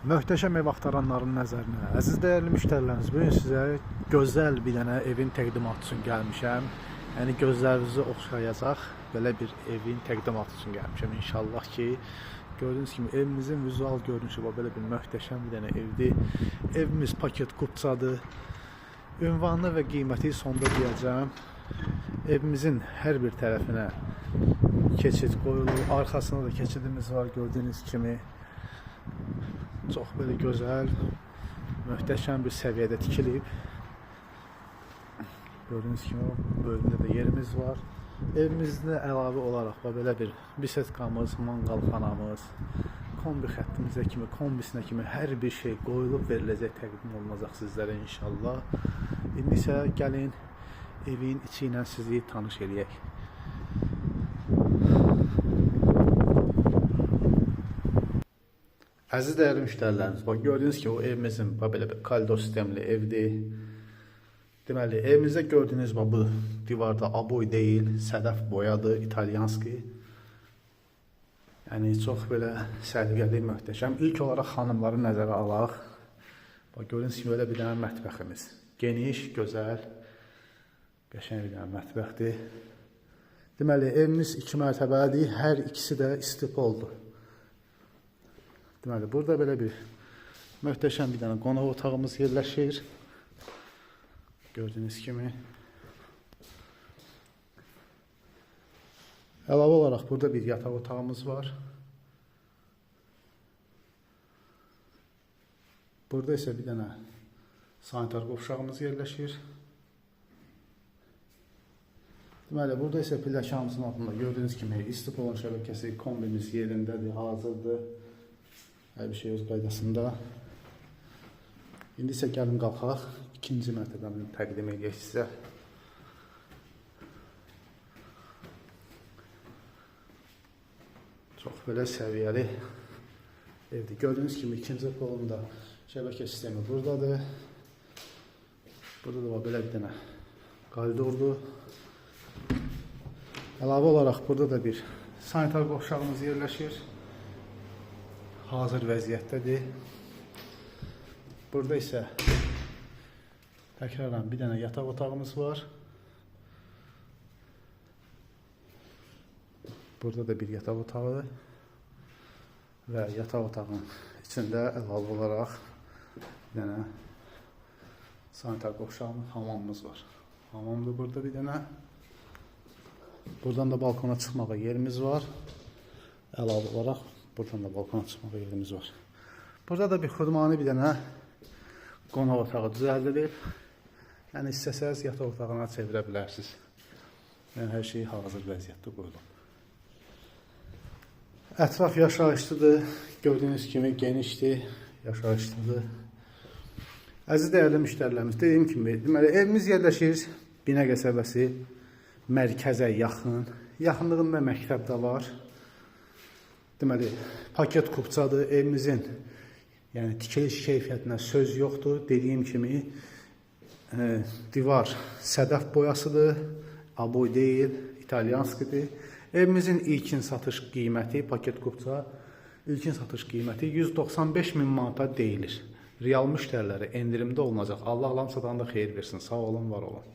Möhtəşəm ev axtaranların nəzərinə, əziz dəyərli müştərilərimiz, bugün sizə gözəl bir dənə evin təqdimatı üçün gəlmişəm. Yəni gözlərinizi oxşayacaq belə bir evin təqdimatı üçün gəlmişəm. İnşallah ki, gördüyünüz kimi evimizin vizual görünüşü var, belə bir möhtəşəm bir dənə evdir. Evimiz paket kupçadır. Ünvanını və qiyməti sonda deyəcəm. Evimizin hər bir tərəfinə keçid qoyulur, arxasında da keçidimiz var, gördüyünüz kimi. Çox belə gözəl, möhtəşəm bir səviyyədə tikilib. Gördüyünüz kimi bölümdə də yerimiz var. Evimizdə əlavə olaraq belə bir bisetkamız, manqalxanamız, kombi xəttimizə kimi, kombisinə kimi hər bir şey qoyulub veriləcək, təqdim olunacaq sizlərə inşallah. İndi isə gəlin evin içi ilə sizi tanış eləyək. Əziz dəyərli müştərilərimiz, gördüyünüz ki, o evimizin belə bir kaldo sistemli evdir. Deməli, evimizdə gördüyünüz bu divarda aboy deyil, sədəf boyadır, italyanski. Yəni, çox belə səliqəli, möhtəşəm. İlk olaraq xanımları nəzərə alaq. Gördüyünüz kimi, belə bir dənə mətbəximiz. Geniş, gözəl, qəşəng bir dənə mətbəxdir. Deməli, evimiz 2 mərtəbəlidir, hər ikisi də istipoldur. Deməli, burada belə bir möhtəşəm bir dənə qonaq otağımız yerləşir. Gördüyünüz kimi. Əlavə olaraq burada bir yataq otağımız var. Burada isə bir dənə sanitar qovşağımız yerləşir. Deməli, burada isə pilləkənimizin altında gördüyünüz kimi istipolun şəbəkəsi, kombimiz yerindədir, hazırdır. Hər bir şey öz qaydasında. İndi isə gəlin qalxaq, ikinci mərtəbəmini təqdim edək sizə. Çox belə səviyyəli evdir. Gördüyünüz kimi ikinci polunda şəbəkə sistemi buradadır. Burada da belə bir dənə koridordur. Əlavə olaraq burada da bir sanitar qovşağımız yerləşir. Hazır vəziyyətdədir. Burada isə təkrarən bir dənə yataq otağımız var. Burada da bir yataq otağı və yataq otağının içində əlavə olaraq bir dənə sanitar qovşağımız, hamamımız var. Hamamdır burada bir dənə. Buradan da balkona çıxmağa yerimiz var. Əlavə olaraq buradan da balkona çıxmağa yerimiz var. Burada da bir xudmani bir dənə qonaq otağı düzəldilib. Yəni, istəsəz yataq otağına çevirə bilərsiniz. Yəni, hər şey hazır vəziyyətdə qoyulub. Ətraf yaşayışlıdır. Gördüyünüz kimi genişdir, yaşayışlıdır. Əziz dəyərli müştərilərimiz, dediyim kimi, deməli, evimiz yerləşir Binə qəsəbəsi mərkəzə yaxın. Yaxınlığında məktəb də var. Deməli, paket kupçadır. Evimizin tikiliş keyfiyyətinə söz yoxdur. Dediyim kimi, divar sədəf boyasıdır, aboy deyil, italyanskidir. Evimizin ilkin satış qiyməti, paket kupça, ilkin satış qiyməti 195.000 manata deyilir. Real müştərilərə endirimdə olunacaq. Allah alam satanda xeyir versin. Sağ olun, var olun.